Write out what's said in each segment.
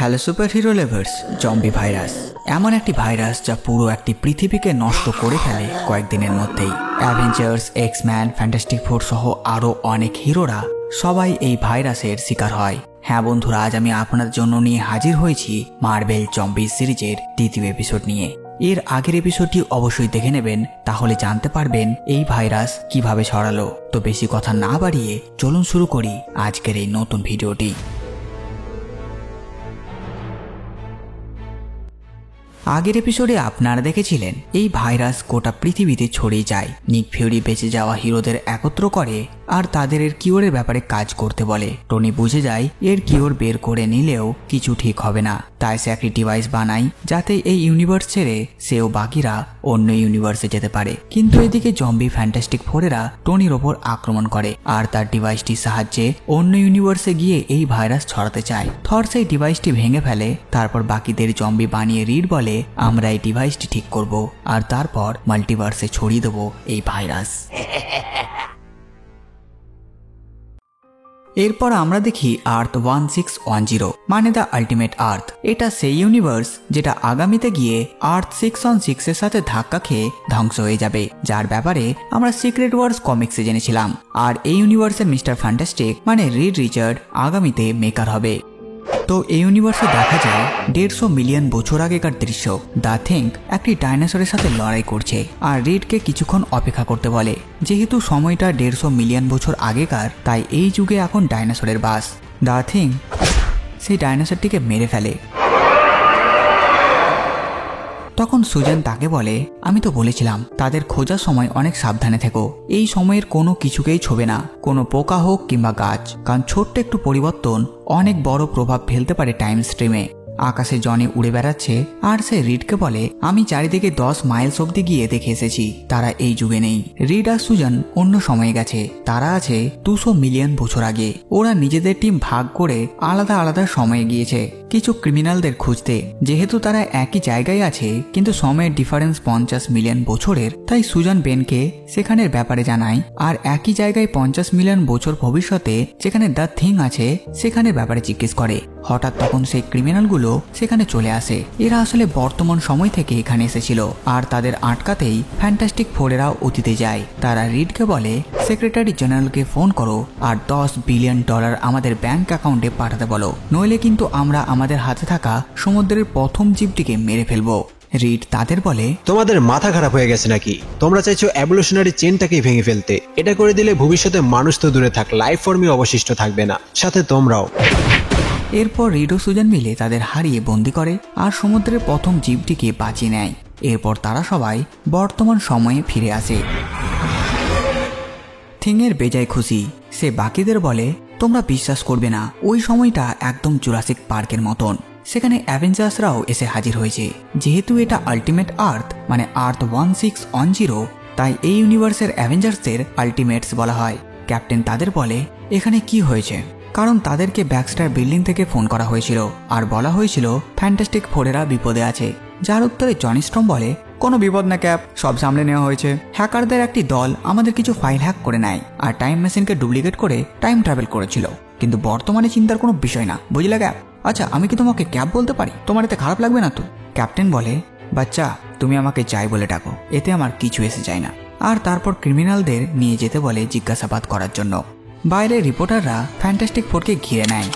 Hello super hero lovers, zombie virus এমন একটি virus যা পুরো একটি পৃথিবীকে নষ্ট করে ফেলে কয়েকদিনের মধ্যেই। অ্যাভেঞ্জার্স, এক্সম্যান, ফ্যান্টাস্টিক ফোর সহ আরও অনেক হিরোরা সবাই এই ভাইরাসের শিকার হয়। হ্যাঁ বন্ধুরা, আজ আমি আপনাদের জন্য নিয়ে হাজির হয়েছি মার্বেল জম্বি সিরিজের দ্বিতীয় এপিসোড নিয়ে। এর আগের এপিসোডটি অবশ্যই দেখে নেবেন, তাহলে জানতে পারবেন এই ভাইরাস কিভাবে ছড়ালো। তো বেশি কথা না বাড়িয়ে চলুন শুরু করি আজকের এই নতুন ভিডিওটি। আগের এপিসোডে আপনারা দেখেছিলেন এই ভাইরাস গোটা পৃথিবীতে ছড়িয়ে যায়। নিক ফিউরি বেঁচে যাওয়া হিরোদের একত্র করে আর তাদের এর কিওরের ব্যাপারে কাজ করতে বলে। টনি বুঝে যায় এর কিওর বের করে নিলেও কিছু ঠিক হবে না, তাই সে একটি ডিভাইস বানায় যাতে এই ইউনিভার্স ছেড়ে সেও বাকিরা অন্য ইউনিভার্সে যেতে পারে। কিন্তু এদিকে জম্বি ফ্যান্টাস্টিক ফোরেরা টনির ওপর আক্রমণ করে আর তার ডিভাইসটির সাহায্যে অন্য ইউনিভার্সে গিয়ে এই ভাইরাস ছড়াতে চায়। থর সেই ডিভাইসটি ভেঙে ফেলে, তারপর বাকিদের জম্বি বানিয়ে রিড বলে আমরা এই ডিভাইসটি ঠিক করব আর তারপর মাল্টিভার্সে ছড়িয়ে দেব এই ভাইরাস। এরপর আমরা দেখি আর্থ 1610 মানে দ্য আল্টিমেট আর্থ। এটা সেই ইউনিভার্স যেটা আগামীতে গিয়ে আর্থ 616 এর সাথে ধাক্কা খেয়ে ধ্বংস হয়ে যাবে, যার ব্যাপারে আমরা সিক্রেট ওয়ার্স কমিক্সে জেনেছিলাম। আর এই ইউনিভার্সের মিস্টার ফ্যান্টাস্টিক মানে রিড রিচার্ড আগামীতে মেকার হবে। তো এই ইউনিভার্সে দেখা যায় 150 মিলিয়ন বছর আগেকার দৃশ্য। দ্য থিং একটি ডাইনোসরের সাথে লড়াই করছে আর রিডকে কিছুক্ষণ অপেক্ষা করতে বলে। যেহেতু সময়টা 150 মিলিয়ন বছর আগেকার, তাই এই যুগে এখন ডাইনোসরের বাস। দ্য থিং সেই ডাইনোসরটিকে মেরে ফেলে। তখন সুজান তাকে বলে আমি তো বলেছিলাম তাদের খোঁজার সময় অনেক সাবধানে থেকো। এই সময়ের কোনো কিছুকেই ছোবে না, কোনো পোকা হোক কিংবা গাছ, কারণ ছোট্ট একটু পরিবর্তন অনেক বড় প্রভাব ফেলতে পারে টাইম স্ট্রিমে। আকাশে জনি উড়ে বেড়াচ্ছে আর সে রিডকে বলে আমি চারিদিকে 10 মাইলস অব্দি গিয়ে দেখে এসেছি, তারা এই যুগে নেই। রিড আর সুজান অন্য সময়ে গেছে, তারা আছে 200 মিলিয়ন বছর আগে। ওরা নিজেদের টিম ভাগ করে আলাদা আলাদা সময়ে গিয়েছে কিছু ক্রিমিনালদের খুঁজতে। যেহেতু তারা একই জায়গায় আছে কিন্তু সময়ের ডিফারেন্স 50 মিলিয়ন বছরের, তাই সুজান বেনকে সেখানের ব্যাপারে জানায় আর একই জায়গায় 50 মিলিয়ন বছর ভবিষ্যতে যেখানে দ্য থিং আছে সেখানের ব্যাপারে জিজ্ঞেস করে। হঠাৎ তখন সেই ক্রিমিনালগুলো সেখানে চলে আসে। এরা আসলে বর্তমান সময় থেকে এখানে এসেছিল আর তাদের আটকাতেই ফ্যান্টাস্টিক ফোরেরা অতীতে যায়। তারা রিডকে বলে সেক্রেটারি জেনারেলকে ফোন করো আর $10 বিলিয়ন আমাদের ব্যাংক অ্যাকাউন্টে পাঠাতে বলো, নইলে কিন্তু আমরা আমাদের হাতে থাকা সমুদ্রের প্রথম জীবটিকে মেরে ফেলবো। রিড তাদের বলে তোমাদের মাথা খারাপ হয়ে গেছে নাকি? তোমরা চাইছো এভলিউশনারি চেনটাকে ভেঙে ফেলতে। এটা করে দিলে ভবিষ্যতে মানুষ তো দূরে থাক, লাইফ ফর্মই অবশিষ্ট থাকবে না, সাথে তোমরাও। এরপর রিড ও সুজান মিলে তাদের হারিয়ে বন্দি করে আর সমুদ্রের প্রথম জীবটিকে বাঁচিয়ে নেয়। এরপর তারা সবাই বর্তমান সময়ে ফিরে আসে। থিংয়ের বেজায় খুশি, সে বাকিদের বলে তোমরা বিশ্বাস করবে না, ওই সময়টা একদম জুরাসিক পার্কের মতন। সেখানে অ্যাভেঞ্জার্সরাও এসে হাজির হয়েছে। যেহেতু এটা আল্টিমেট আর্থ মানে আর্থ 1610, তাই এই ইউনিভার্সের অ্যাভেঞ্জার্সদের আল্টিমেটস বলা হয়। ক্যাপ্টেন তাদের বলে এখানে কি হয়েছে, কারণ তাদেরকে ব্যাকস্টার বিল্ডিং থেকে ফোন করা হয়েছিল আর বলা হয়েছিল ফ্যান্টাস্টিক ফোরেরা বিপদে আছে। যার উত্তরে জনি স্টর্ম বলে কোনো বিপদ না ক্যাপ, সব সামলে নেওয়া হয়েছে। হ্যাকারদের একটি দল আমাদের কিছু ফাইল হ্যাক করে নেয় আর টাইম মেশিনকে ডুপ্লিকেট করে টাইম ট্রাভেল করেছিল, কিন্তু বর্তমানে চিন্তার কোনো বিষয় না, বুঝলে ক্যাপ? আচ্ছা আমি কি তোমাকে ক্যাপ বলতে পারি? তোমার এতে খারাপ লাগবে না তো? ক্যাপ্টেন বলে বাচ্চা তুমি আমাকে যাই বলে ডাকো, এতে আমার কিছু এসে যায় না। আর তারপর ক্রিমিনালদের নিয়ে যেতে বলে জিজ্ঞাসাবাদ করার জন্য। বাইরে রিপোর্টাররা ফ্যান্টাস্টিক ফোরকে ঘিরে নেয়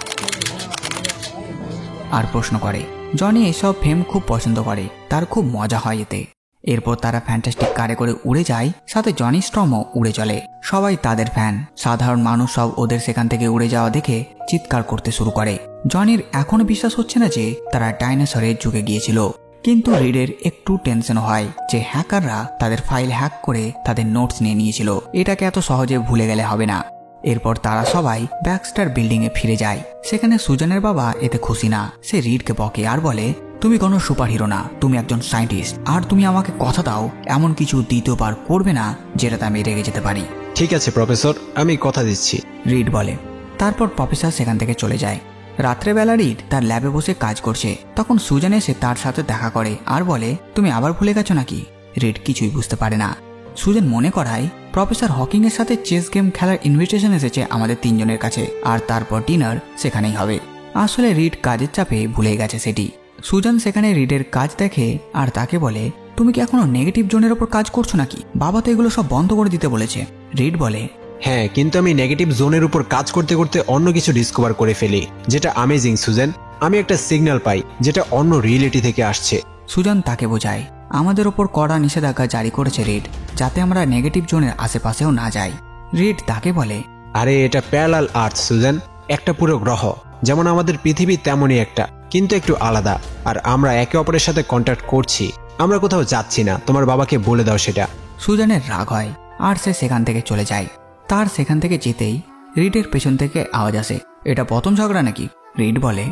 আর প্রশ্ন করে। জনি এসব ফেম খুব পছন্দ করে, তার খুব মজা হয় এতে। এরপর তারা ফ্যান্টাস্টিক কারে করে উড়ে যায়, সাথে জনি স্টর্মও উড়ে চলে। সবাই তাদের ফ্যান, সাধারণ মানুষ সব ওদের সেখান থেকে উড়ে যাওয়া দেখে চিৎকার করতে শুরু করে। জনির এখনো বিশ্বাস হচ্ছে না যে তারা ডাইনোসরের যুগে গিয়েছিল। কিন্তু রিডের একটু টেনশন হয় যে হ্যাকাররা তাদের ফাইল হ্যাক করে তাদের নোটস নিয়ে নিয়েছিল, এটাকে এত সহজে ভুলে গেলে হবে না। এরপর তারা সবাই ব্যাকস্টার বিল্ডিং এ ফিরে যায়। সেখানে সুজানের বাবা এতে খুশি না, সে রিডকে বকে আর বলে তুমি কোনো সুপার হিরো না, তুমি একজন সায়েন্টিস্ট, আর তুমি আমাকে কথা দাও এমন কিছু দ্বিতীয়বার করবে না যেটাতে আমি রেগে যেতে পারি। ঠিক আছে প্রফেসর, আমি কথা দিচ্ছি, রিড বলে। তারপর প্রফেসর সেখান থেকে চলে যায়। রাত্রেবেলা রিড তার ল্যাবে বসে কাজ করছে, তখন সুজান এসে তার সাথে দেখা করে আর বলে তুমি আবার ভুলে গেছো নাকি? রিড কিছুই বুঝতে পারে না। সুজান মনে করায় প্রফেসর হকিং এর সাথে চেস গেম খেলার ইনভিটেশন এসেছে আমাদের তিনজনের কাছে, আর তারপর ডিনার সেখানেই হবে। আসলে রিড কাজের চাপে ভুলে গেছে সেটি। সুজান সেখানে রিডের কাজ দেখে আর তাকে বলে, তুমি কি এখনো নেগেটিভ জোনের ওপর কাজ করছো নাকি? বাবা তো এগুলো সব বন্ধ করে দিতে বলেছে। রিড বলে, হ্যাঁ, কিন্তু আমি নেগেটিভ জোনের উপর কাজ করতে করতে অন্য কিছু ডিসকভার করে ফেলি, যেটা অ্যামেজিং সুজান। আমি একটা সিগন্যাল পাই যেটা অন্য রিয়েলিটি থেকে আসছে। সুজান তাকে বোঝায়, আমাদের ওপর কড়া নিষেধাজ্ঞা জারি করেছে রিড, যাতে আমরা নেগেটিভ জোনের আশেপাশেও না যাই। রিড তাকে বলে, আরে এটা প্যারালাল আর্থ সুজান, একটা পুরো গ্রহ, যেমন আমাদের পৃথিবী তেমনই একটা, কিন্তু একটু আলাদা। আর আমরা একে অপরের সাথে কন্ট্যাক্ট করছি, আমরা কোথাও যাচ্ছি না। তোমার বাবাকে বলে দাও সেটা। সুজানের রাগ হয় আর সে সেখান থেকে চলে যায়। তার সেখান থেকে যেতেই রিডের পেছন থেকে আওয়াজ আসে, এটা প্রথম ঝগড়া নাকি? রিড বলে,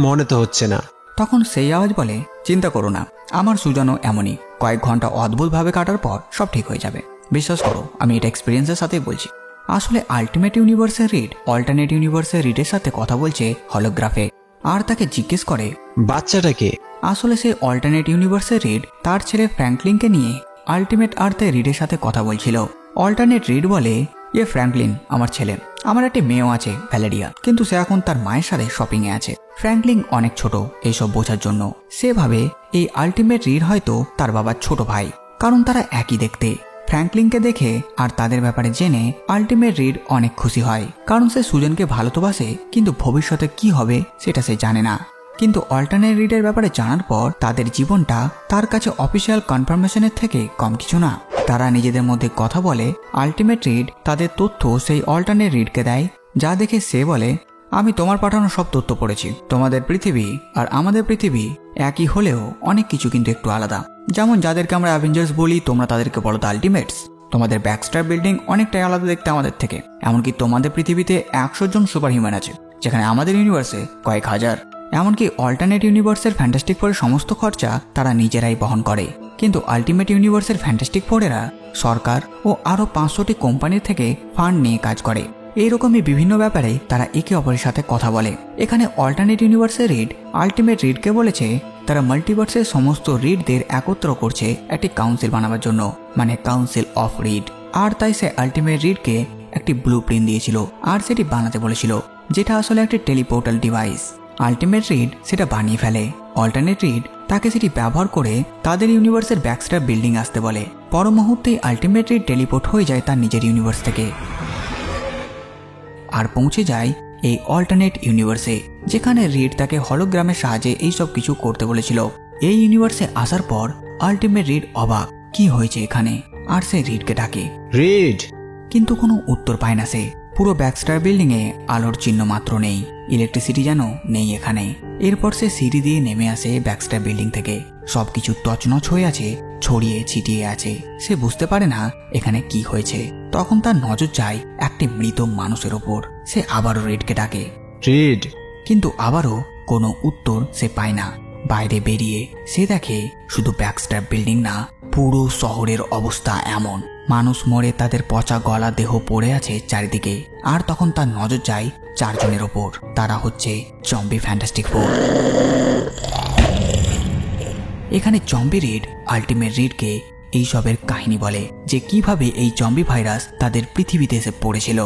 মনে তো হচ্ছে না। তখন সেই আওয়াজ বলে, চিন্তা করো না, আমার সুজানও এমনই। কয়েক ঘন্টা অদ্ভুতভাবে কাটার পর সব ঠিক হয়ে যাবে, বিশ্বাস করো, আমি এটা এক্সপিরিয়েন্সের সাথেই বলছি। আসলে আলটিমেট ইউনিভার্সের রিড অল্টারনেট ইউনিভার্সের রিডের সাথে কথা বলছে হলোগ্রাফে, আর তাকে জিজ্ঞেস করে, বাচ্চাটাকে? আসলে সেই অল্টারনেট ইউনিভার্সের রিড তার ছেলে ফ্র্যাঙ্কলিনকে নিয়ে আলটিমেট আর্থে রিডের সাথে কথা বলছিল। অল্টারনেট রিড বলে, ফ্র্যাঙ্কলিন আমার ছেলে, আমার একটি মেয়েও আছে ভ্যালেরিয়া, কিন্তু সে এখন তার মায়ের সাথে শপিং এ আছে। ফ্র্যাঙ্কলিন অনেক ছোট এইসব বোঝার জন্য। সে ভাবে এই আলটিমেট রিড হয়তো তার বাবার ছোট ভাই, কারণ তারা একই দেখতে। ফ্র্যাঙ্কলিনকে দেখে আর তাদের ব্যাপারে জেনে আলটিমেট রিড অনেক খুশি হয়, কারণ সে সুজানকে ভালো তো বাসে, কিন্তু ভবিষ্যতে কি হবে সেটা সে জানে না। কিন্তু অল্টারনেট রিডের ব্যাপারে জানার পর তাদের জীবনটা তার কাছে অফিসিয়াল কনফার্মেশনের থেকে কম কিছু না। তারা নিজেদের মধ্যে কথা বলে। আলটিমেট রিড তাদের তথ্য সেই অল্টারনেট রিডকে দেয়, যা দেখে সে বলে, আমি তোমার পাঠানো সব তথ্য পড়েছি। তোমাদের পৃথিবী আর আমাদের পৃথিবী একই হলেও অনেক কিছু কিন্তু একটু আলাদা। যেমন যাদেরকে আমরা অ্যাভেঞ্জার্স বলি, তোমরা তাদেরকে বলো দ্য আল্টিমেটস। তোমাদের ব্যাকস্টার বিল্ডিং অনেকটাই আলাদা দেখতে আমাদের থেকে। এমনকি তোমাদের পৃথিবীতে 100 জন সুপার হিউম্যান আছে, যেখানে আমাদের ইউনিভার্সে কয়েক হাজার। এমনকি অল্টারনেট ইউনিভার্সের ফ্যান্টাস্টিক ফোরের সমস্ত খরচা তারা নিজেরাই বহন করে, কিন্তু আলটিমেট ইউনিভার্সের ফ্যান্টাস্টিক ফোরেরা সরকার ও আরও 500টি কোম্পানির থেকে ফান্ড নিয়ে কাজ করে। এইরকমই বিভিন্ন ব্যাপারে তারা একে অপরের সাথে কথা বলে। এখানে অল্টারনেট ইউনিভার্সের রিড আলটিমেট রিডকে বলেছে তারা মাল্টিভার্সের সমস্ত রিডদের একত্র করছে একটি কাউন্সিল বানাবার জন্য, মানে কাউন্সিল অফ রিড। আর তাই সে আলটিমেট রিডকে একটি ব্লু প্রিন্ট দিয়েছিল আর সেটি বানাতে বলেছিল, যেটা আসলে একটি টেলিপোর্টাল ডিভাইস। আলটিমেট রিড সেটা বানিয়ে ফেলে। অল্টারনেট রিড তাকে সেটি ব্যবহার করে তাদের ইউনিভার্সের ব্যাকস্টার বিল্ডিং আসতে বলে। পর মুহূর্তেই আলটিমেট রিড টেলিপোর্ট হয়ে যায় তার নিজের ইউনিভার্স থেকে আর পৌঁছে যায় এই অল্টারনেট ইউনিভার্সে, যেখানে রিড তাকে হলোগ্রামের সাহায্যে এইসব কিছু করতে বলেছিল। এই ইউনিভার্সে আসার পর আলটিমেট রিড অবাক, কি হয়েছে এখানে, আর সে রিডকে ডাকে, রিড, কিন্তু কোনো উত্তর পায় না সে। পুরো ব্যাকস্টার বিল্ডিং এ আলোর চিহ্ন মাত্র নেই, ইলেকট্রিসিটি যেন নেই এখানে। এরপর সে সিঁড়ি দিয়ে নেমে আসে ব্যাকস্টার বিল্ডিং থেকে। সবকিছু তছনছ হয়ে আছে, ছড়িয়ে ছিটিয়ে আছে। সে বুঝতে পারে না এখানে কি হয়েছে। তখন তার নজর যায় একটি মৃত মানুষের ওপর। সে আবারও রিডকে ডাকে, রিড, কিন্তু আবারও কোনো উত্তর সে পায় না। বাইরে বেরিয়ে সে দেখে শুধু ব্যাকস্টার বিল্ডিং না, পুরো শহরের অবস্থা এমন, মানুষ মরে তাদের পচা গলা দেহ পড়ে আছে চারিদিকে। আর তখন তার নজর যায় 4 জনের ওপর। তারা হচ্ছে জম্বি ফ্যান্টাস্টিক ফোর। এখানে জম্বি রিড আলটিমেট রিডকে এইসবের কাহিনী বলে যে কিভাবে এই জম্বি ভাইরাস তাদের পৃথিবীতে এসে পড়েছিল।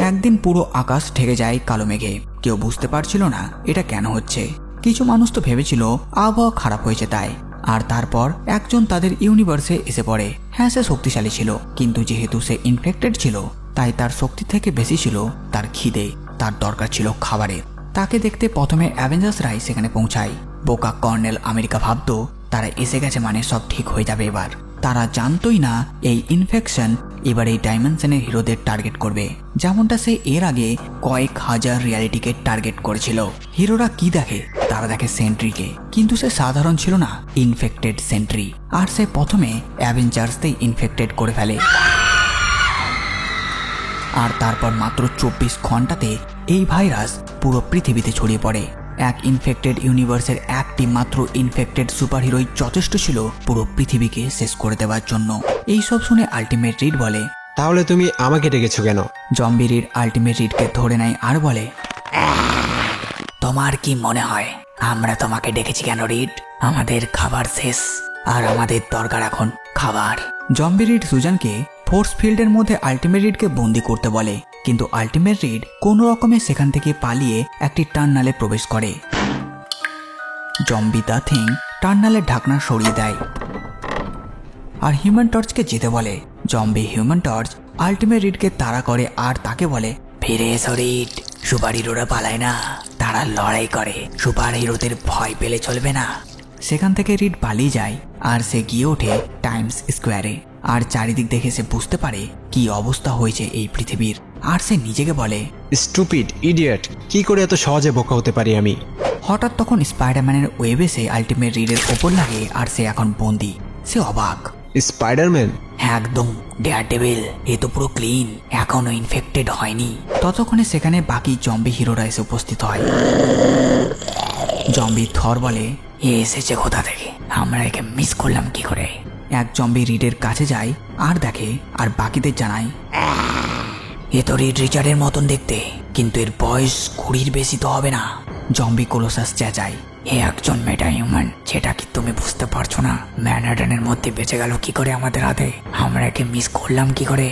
একদিন পুরো আকাশ ঢেকে যায় কালো মেঘে। কেউ বুঝতে পারছিল না এটা কেন হচ্ছে। কিছু মানুষ তো ভেবেছিল আবহাওয়া খারাপ হয়েছে তাই। আর তারপর একজন তাদের ইউনিভার্সে এসে পড়ে। হ্যাঁ, সে শক্তিশালী ছিল, কিন্তু যেহেতু সে ইনফেক্টেড ছিল তাই তার শক্তি থেকে বেশি ছিল তার খিদে। তার দরকার ছিল খাবারের। তাকে দেখতে প্রথমে অ্যাভেঞ্জার্সরাই সেখানে পৌঁছায়। বোকা কর্নেল আমেরিকা ভাবতো তারা এসে গেছে মানে সব ঠিক হয়ে যাবে এবার। তারা জানতোই না এই ইনফেকশন এবার এই ডাইমেনশনের হিরোদের টার্গেট করবে, যেমনটা সে এর আগে কয়েক হাজার রিয়ালিটিকে টার্গেট করেছিল। হিরোরা কি দেখে? তারা দেখে সেন্ট্রিকে, কিন্তু সে সাধারণ ছিল না, ইনফেক্টেড সেন্ট্রি। আর সে প্রথমে অ্যাভেঞ্জার্সকেই ইনফেক্টেড করে ফেলে। আর তারপর মাত্র 24 ঘন্টাতে এই ভাইরাস পুরো পৃথিবীতে ছড়িয়ে পড়ে। এক ইনফেক্টেড ইউনিভার্সের একটি মাত্র ইনফেক্টেড সুপারহিরোই যথেষ্ট ছিল পুরো পৃথিবীকে শেষ করে দেওয়ার জন্য। এইসব শুনে আলটিমেট রিড বলে, তাহলে তুমি আমাকে ডেকেছো কেন? জম্বি রিড আলটিমেট রিডকে ধরে নেয় আর বলে, তোমার কি মনে হয় আমরা তোমাকে ডেকেছি কেন রিড? আমাদের খাবার শেষ আর আমাদের দরকার এখন খাবার। জম্বি রিড সুজানকে ফোর্স ফিল্ডের মধ্যে আলটিমেট রিডকে বন্দি করতে বলে, কিন্তু আল্টিমেট রিড কোনো রকমে সেখান থেকে পালিয়ে একটি টার্নালে প্রবেশ করে। জম্বি দ্য থিং টার্নালের ঢাকনা সরিয়ে দেয় আর হিউম্যান টর্চকে যেতে বলে। জম্বি হিউম্যান টর্চ আল্টিমেট রিডকে তাড়া করে আর তাকে বলে, ফিরে এসো রিড, সুপার হিরোরা পালায় না, তারা লড়াই করে, সুপার হিরোদের ভয় পেলে চলবে না। সেখান থেকে রিড পালিয়ে যায় আর সে গিয়ে ওঠে টাইমস স্কোয়ারে। আর চারিদিক দেখে সে বুঝতে পারে কি অবস্থা হয়েছে এই পৃথিবীর। আর সে নিজেকে বলে, স্টুপিড ইডিয়েট, কি করে এত সহজে বোকা হতে পারি আমি। হঠাৎ তখন স্পাইডারম্যানের ওয়েব এসে আল্টিমেট রিডের ওপর লাগে আর সে এখন বন্দি। সে অবাক। স্পাইডারম্যান? একদম, ডেয়ারডেভিল, এ তো পুরো ক্লিন, এখনো ইনফেক্টেড হয়নি। ততক্ষণে সেখানে বাকি জম্বি হিরোরা এসে উপস্থিত হয়। জম্বি থর বলে, এ এসেছে কোথা থেকে, আমরা একে মিস করলাম কি করে। এক জম্বি রিডের কাছে যায় আর দেখে আর বাকিদের জানায়, এ তো রিড রিচার্ডের মতন দেখতে, কিন্তু এর বয়স 20-র বেশি তো হবে না। জম্বি কোলোসাস চেঁচায়, এ একজন মেটা হিউম্যান, যেটা কি তুমি বুঝতে পারছো না? ম্যানহাটনের মধ্যে বেঁচে গেল কি করে আমাদের হাতে, আমরা একে মিস করলাম কি করে।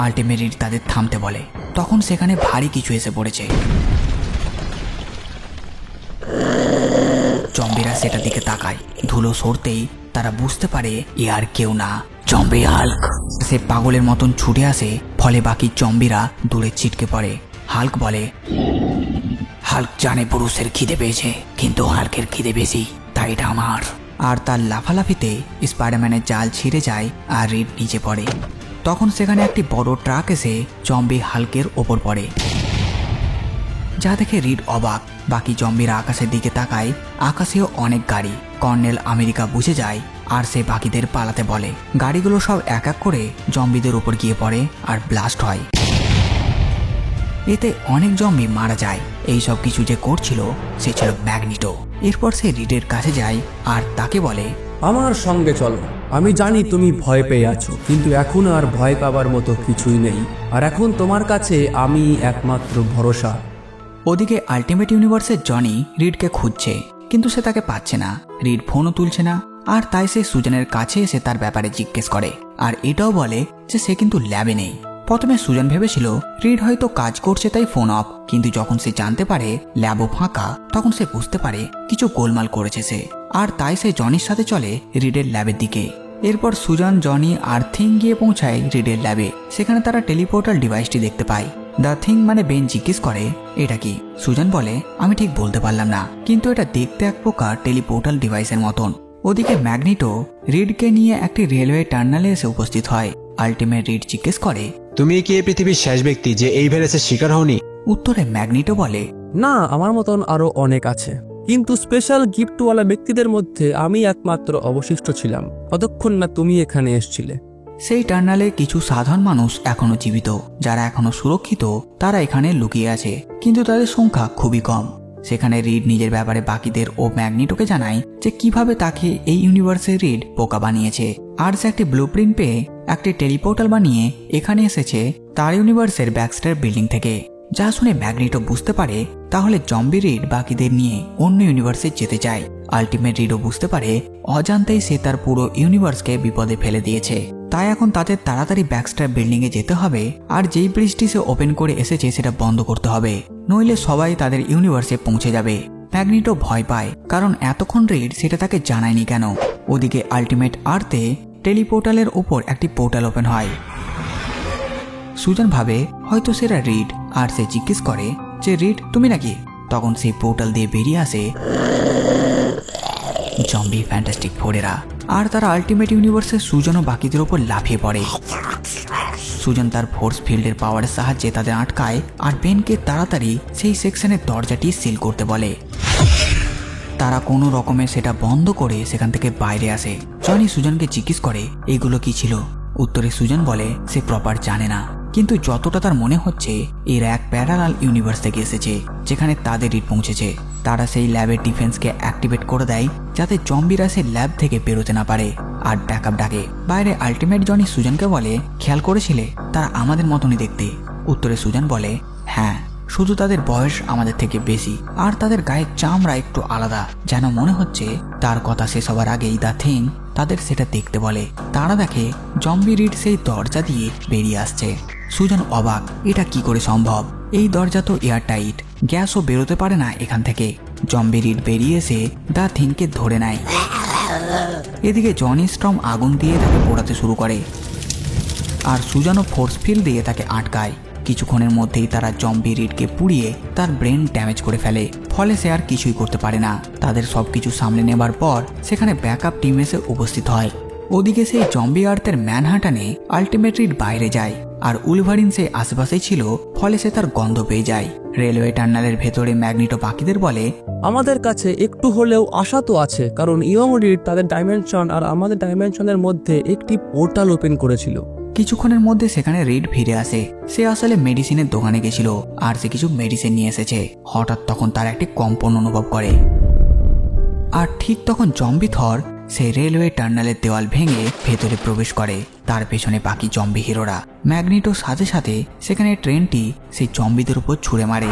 আল্টিমেট রিড তাদের থামতে বলে। তখন সেখানে ভারী কিছু এসে পড়েছে। জম্বিরা সেটা দিকে তাকায়। ধুলো সরতেই তারা বুঝতে পারে এ আর কেউ না, জম্বি হাল্ক। সে পাগলের মতন ছুটে আসে, ফলে বাকি জম্বিরা দূরে ছিটকে পড়ে। হাল্ক বলে, হাল্ক জানে পুরুষের খিদে পেয়েছে, কিন্তু হাল্কের খিদে বেশি, তাই এটা আমার। আর তার লাফালাফিতে স্পাইডারম্যানের জাল ছিঁড়ে যায় আর রিড নিচে পড়ে। তখন সেখানে একটি বড় ট্রাক এসে জম্বি হাল্কের ওপর পড়ে, যা দেখে রিড অবাক। বাকি জম্বিরা আকাশের দিকে তাকায়, আকাশেও অনেক গাড়ি। কর্নেল আমেরিকা বুঝে যায় আর সে বাকিদের পালাতে বলে। গাড়িগুলো সব এক এক করে জম্বিদের উপর গিয়ে পড়ে আর ব্লাস্ট হয়। এতে অনেক জম্বি মারা যায়। এই সব কিছু যে করছিল সে ছিল ম্যাগনিটো। এরপর সে রিডের কাছে যায় আর তাকে বলে, আমার সঙ্গে চলো, আমি জানি তুমি ভয় পেয়ে আছো, কিন্তু এখন আর ভয় পাবার মতো কিছুই নেই, আর এখন তোমার কাছে আমি একমাত্র ভরসা। ওদিকে আল্টিমেট ইউনিভার্সের জনি রিডকে খুঁজছে, কিন্তু সে তাকে পাচ্ছে না। রিড ফোনও তুলছে না, আর তাই সে সুজানের কাছে এসে তার ব্যাপারে জিজ্ঞেস করে আর এটাও বলে যে সে কিন্তু ল্যাবে নেই। প্রথমে সুজান ভেবেছিল রিড হয়তো কাজ করছে তাই ফোন অফ, কিন্তু যখন সে জানতে পারে ল্যাবও ফাঁকা, তখন সে বুঝতে পারে কিছু গোলমাল করেছে সে। আর তাই সে জনির সাথে চলে রিডের ল্যাবের দিকে। এরপর সুজান, জনি আর থিং গিয়ে পৌঁছায় রিডের ল্যাবে। সেখানে তারা টেলিপোর্টাল ডিভাইসটি দেখতে পায়। দ্য থিং মানে বেন জিজ্ঞেস করে, এটা কি? সুজান বলে, আমি ঠিক বলতে পারলাম না, কিন্তু এটা দেখতে এক প্রকার টেলিপোর্টাল ডিভাইসের মতন। ওদিকে ম্যাগনিটো রিডকে নিয়ে একটি রেলওয়ে টার্মিনালে এসে উপস্থিত হয়। আল্টিমেট রিড জিজ্ঞেস করে, তুমি কি এই পৃথিবীর শেষ ব্যক্তি যে এই ভাইরাসের শিকার হওনি? উত্তরে ম্যাগনিটো বলে, না, আমার মতন আরো অনেক আছে, কিন্তু স্পেশাল গিফটওয়ালা ব্যক্তিদের মধ্যে আমি একমাত্র অবশিষ্ট ছিলাম, ততক্ষণ না তুমি এখানে এসেছিলে। সেই টার্নালে কিছু সাধারণ মানুষ এখনো জীবিত, যারা এখনো সুরক্ষিত, তারা এখানে লুকিয়ে আছে, কিন্তু তাদের সংখ্যা খুবই কম। সেখানে রিড নিজের ব্যাপারে বাকিদের ও ম্যাগনিটোকে জানায় যে কিভাবে তাকে এই ইউনিভার্সে রিড বোকা বানিয়েছে। আর সে একটি ব্লুপ্রিন্ট পেয়ে একটি টেলিপোর্টাল বানিয়ে এখানে এসেছে তার ইউনিভার্সের ব্যাকস্টার বিল্ডিং থেকে। যা শুনে ম্যাগনিটো বুঝতে পারে তাহলে জম্বি রিড বাকিদের নিয়ে অন্য ইউনিভার্সে যেতে চায়। আল্টিমেট রিডও বুঝতে পারে অজান্তেই সে তার পুরো ইউনিভার্সকে বিপদে ফেলে দিয়েছে, তাই এখন তাদের তাড়াতাড়ি ব্যাকস্টার বিল্ডিং এ যেতে হবে। আর যেই ব্রিজটি সে ওপেন করে এসেছে সেটা বন্ধ করতে হবে, নইলে সবাই তাদের ইউনিভার্সে পৌঁছে যাবে। ম্যাগনিটো ভয় পায়, কারণ এতক্ষণ রিড সেটা তাকে জানায়নি কেন। ওদিকে আল্টিমেট আর্থে টেলিপোর্টালের ওপর একটি পোর্টাল ওপেন হয়। সুজান ভাবে হয়তো সেটা রিড, আর সে জিজ্ঞেস করে যে রিড তুমি নাকি? তখন সেই পোর্টাল দিয়ে বেরিয়ে আসে জম্বি ফ্যান্টাস্টিক ফোরেরা, আর তারা আল্টিমেট ইউনিভার্সে সুজান ও বাকিদের ওপর লাফিয়ে পড়ে। সুজান তার ফোর্স ফিল্ডের পাওয়ারের সাহায্যে তাদের আটকায় আর বেনকে তাড়াতাড়ি সেই সেকশনের দরজাটি সিল করতে বলে। তারা কোনো রকমে সেটা বন্ধ করে সেখান থেকে বাইরে আসে। জনি সুজানকে জিজ্ঞেস করে এগুলো কি ছিল। উত্তরে সুজান বলে সে প্রপার জানে না, কিন্তু যতটা তার মনে হচ্ছে এরা এক প্যারালাল ইউনিভার্স থেকে এসেছে যেখানে তাদের রিড পৌঁছেছে। তারা সেই ল্যাবের ডিফেন্সকে অ্যাক্টিভেট করে দেয় যাতে জম্বিরা সেই ল্যাব থেকে বেরোতে না পারে, আর ব্যাকআপ ডাকে। বাইরে আল্টিমেট জনি সুজানকে বলে খেয়াল করেছিলে তারা আমাদের মতনই দেখতে। উত্তরে সুজান বলে হ্যাঁ, শুধু তাদের বয়স আমাদের থেকে বেশি, আর তাদের গায়ের চামড়া একটু আলাদা, যেন মনে হচ্ছে। তার কথা শেষ হবার আগেই দ্য থিং তাদের সেটা দেখতে বলে। তারা দেখে জম্বি রিড সেই দরজা দিয়ে বেরিয়ে আসছে। সুজন অবাক, এটা কি করে সম্ভব? এই দরজা তো এয়ারটাইট, গ্যাসও বেরোতে পারে না এখান থেকে। জম্বি রিড বেরিয়ে এসে দ্য থিংকে ধরে নেয়। এদিকে জনি স্ট্রম আগুন দিয়ে তাকে পোড়াতে শুরু করে, আর সুজানও ফোর্স ফিল্ড দিয়ে তাকে আটকায়। কিছুক্ষণের মধ্যেই তারা জম্বি রিডকে পুড়িয়ে তার ব্রেন ড্যামেজ করে ফেলে, ফলে সে আর কিছুই করতে পারে না। তাদের সবকিছু সামলে নেবার পর সেখানে ব্যাকআপ টিম এসে উপস্থিত হয়। ওদিকে সেই জম্বি আর্থের ম্যানহাটনে আল্টিমেট রিড বাইরে যায়, আর উলভারিন সে আশেপাশেই ছিল, ফলে সে তার গন্ধ পেয়ে যায়। রেলওয়ে টার্নালের ভেতরে ম্যাগনিটো বাকিদের বলে, আমাদের কাছে একটু হলেও আশা তো আছে, কারণ ইয়ং রিড তাদের ডাইমেনশন আর আমাদের ডাইমেনশনের মধ্যে একটি পোর্টাল ওপেন করেছিল। কিছুক্ষণের মধ্যে সেখানে রিড ফিরে আসে। সে আসলে মেডিসিনের দোকানে গেছিল, আর সে কিছু মেডিসিন নিয়ে এসেছে। হঠাৎ তখন তার একটি কম্পন অনুভব করে, আর ঠিক তখন জম্বি থর সেই রেলওয়ে টার্নালের দেওয়াল ভেঙে ভেতরে প্রবেশ করে। তার পেছনে বাকি জম্বি হিরোরা। ম্যাগনিটোর সাথে সাথে সেখানে ট্রেনটি সেই জম্বিদের উপর ছুঁড়ে মারে।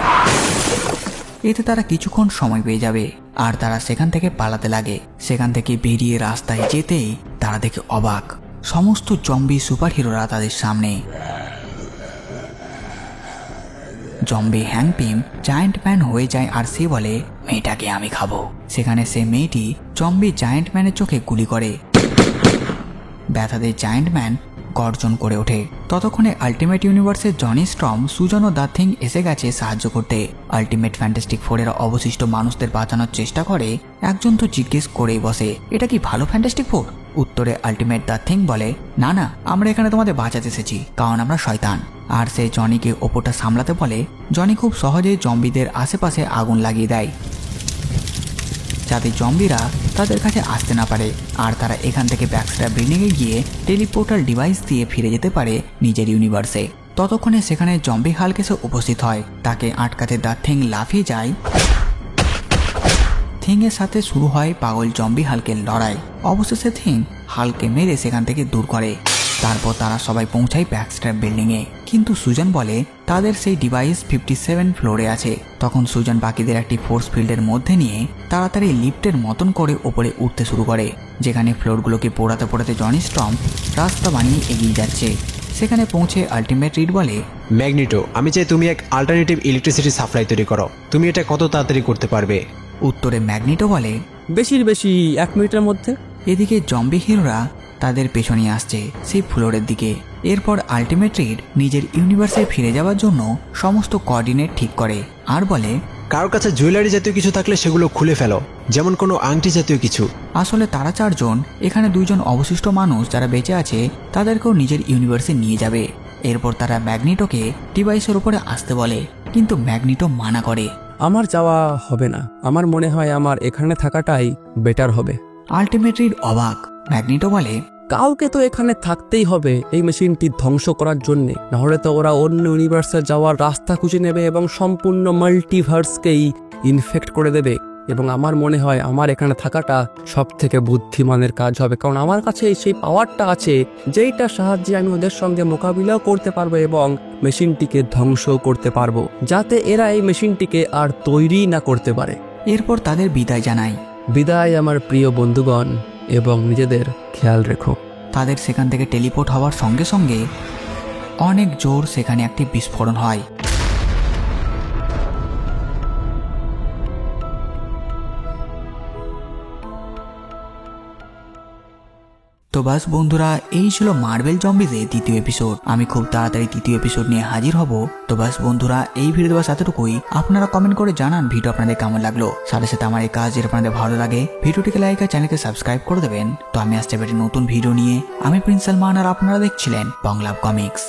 এতে তারা কিছুক্ষণ সময় পেয়ে যাবে, আর তারা সেখান থেকে পালাতে লাগে। সেখান থেকে বেরিয়ে রাস্তায় যেতেই তারা দেখে অবাক, সমস্ত জম্বি সুপার হিরোরা তাদের সামনে। জম্বি হ্যাংপিম জায়ান্ট ম্যান হয়ে যায়, আর সে বলে, মেয়েটাকে আমি খাবো। সেখানে সে মেয়েটি জম্বি জায়ান্ট ম্যানের চোখে গুলি করে। ব্যথাতে জায়ান্ট ম্যান গর্জন করে ওঠে। ততক্ষণে আল্টিমেট ইউনিভার্সের জনি স্ট্রম, সুজন ও দ্য থিং এসে গেছে সাহায্য করতে। আল্টিমেট ফ্যান্টাস্টিক ফোরের অবশিষ্ট মানুষদের বাঁচানোর চেষ্টা করে। একজন তো জিজ্ঞেস করেই বসে, এটা কি ভালো ফ্যান্টাস্টিক ফোর? উত্তরে আল্টিমেট দ্য থিং বলে, না না, আমরা এখানে তোমাদের বাঁচাতে এসেছি, কারণ আমরা শয়তান। আর সে জনিকে ওপরটা সামলাতে বলে। জনি খুব সহজে জম্বিদের আশেপাশে আগুন লাগিয়ে দেয়, যাতে জম্বিরা তাদের কাছে আসতে না পারে, আর তারা এখান থেকে ব্যাকস্ট্র্যাপ ব্রিনিংয়ে গিয়ে টেলিপোর্টাল ডিভাইস দিয়ে ফিরে যেতে পারে নিজের ইউনিভার্সে। ততক্ষণে সেখানে জম্বি হাল্ক এসে উপস্থিত হয়। তাকে আটকাতে দ্য থিং লাফিয়ে যায়। থিংয়ের সাথে শুরু হয় পাগল জম্বি হাল্কের লড়াই। অবশেষে থিং হাল্ককে মেরে সেখান থেকে দূর করে। তারপর তারা সবাই পৌঁছায় ব্যাকস্ট্র্যাপ বিল্ডিংয়ে, কিন্তু সুজন বলে তাদের সেই ডিভাইস 57 ফ্লোরে আছে। তখন সুজন বাকিদের একটি ফোর্স ফিল্ডের মধ্যে নিয়ে তাড়াতাড়ি লিফটের মতন করে ওপরে উঠতে শুরু করে, যেখানে ফ্লোরগুলোকে পোড়াতে পোড়াতে জনি স্ট্রম রাস্তা বানিয়ে এগিয়ে যাচ্ছে। সেখানে পৌঁছে আল্টিমেট রিড বলে, ম্যাগনিটো, আমি চাই তুমি এক অল্টারনেটিভ ইলেকট্রিসিটি সাপ্লাই তৈরি করো। তুমি এটা কত তাড়াতাড়ি করতে পারবে? উত্তরে ম্যাগনিটো বলে, বেশি 1 মিনিটের মধ্যে। এদিকে জম্বি হিরোরা তাদের পেছনে আসছে সেই ফ্লোরের দিকে। এরপর আল্টিমেট রিড নিজের ইউনিভার্সে ফিরে যাওয়ার জন্য সমস্ত কোঅর্ডিনেট ঠিক করে, আর বলে, কারোর কাছে জুয়েলারি জাতীয় কিছু থাকলে সেগুলো খুলে ফেলো, যেমন কোনো আংটি জাতীয় কিছু। আসলে তারা 4 জন, এখানে 2 জন অবশিষ্ট মানুষ যারা বেঁচে আছে তাদেরকেও নিজের ইউনিভার্সে নিয়ে যাবে। এরপর তারা ম্যাগনিটোকে ডিভাইসের উপরে আসতে বলে, কিন্তু ম্যাগনিটো মানা করে। আমার যাওয়া হবে না, আমার মনে হয় আমার এখানে থাকাটাই বেটার হবে। আল্টিমেট রিড অবাক। ম্যাগনিটো বলে, কাউকে তো এখানে থাকতেই হবে এই মেশিনটি ধ্বংস করার জন্যে, নাহলে তো ওরা অন্য ইউনিভার্সে যাওয়ার রাস্তা খুঁজে নেবে এবং সম্পূর্ণ মাল্টিভার্সকেই ইনফেক্ট করে দেবে। এবং আমার মনে হয় আমার এখানে থাকাটা সব থেকে বুদ্ধিমানের কাজ হবে, কারণ আমার কাছে সেই পাওয়ারটা আছে যেইটার সাহায্যে আমি ওদের সঙ্গে মোকাবিলাও করতে পারবো এবং মেশিনটিকে ধ্বংস করতে পারবো, যাতে এরা এই মেশিনটিকে আর তৈরি না করতে পারে। এরপর তাদের বিদায় জানায়। বিদায় আমার প্রিয় বন্ধুগণ, এবং নিজেদের খেয়াল রেখো। তাদের সেখান থেকে টেলিপোর্ট হওয়ার সঙ্গে সঙ্গে অনেক জোর সেখানে একটি বিস্ফোরণ হয়। তো বাস বন্ধুরা, এই ছিল মার্বেল জম্বিজের 2য় এপিসোড। আমি খুব তাড়াতাড়ি 3য় এপিসোড নিয়ে হাজির হব। তো বাস বন্ধুরা, এই ভিডিও দেওয়া এতটুকুই। আপনারা কমেন্ট করে জানান ভিডিও আপনাদের কেমন লাগলো। সাথে সাথে আমার এই কাজ যেটা আপনাদের ভালো লাগে, ভিডিওটিকে লাইক আর চ্যানেলকে সাবস্ক্রাইব করে দেবেন। তো আমি আসতে পারি নতুন ভিডিও নিয়ে। আমি প্রিন্স সালমান, আর আপনারা দেখছিলেন বাংলা কমিক্স।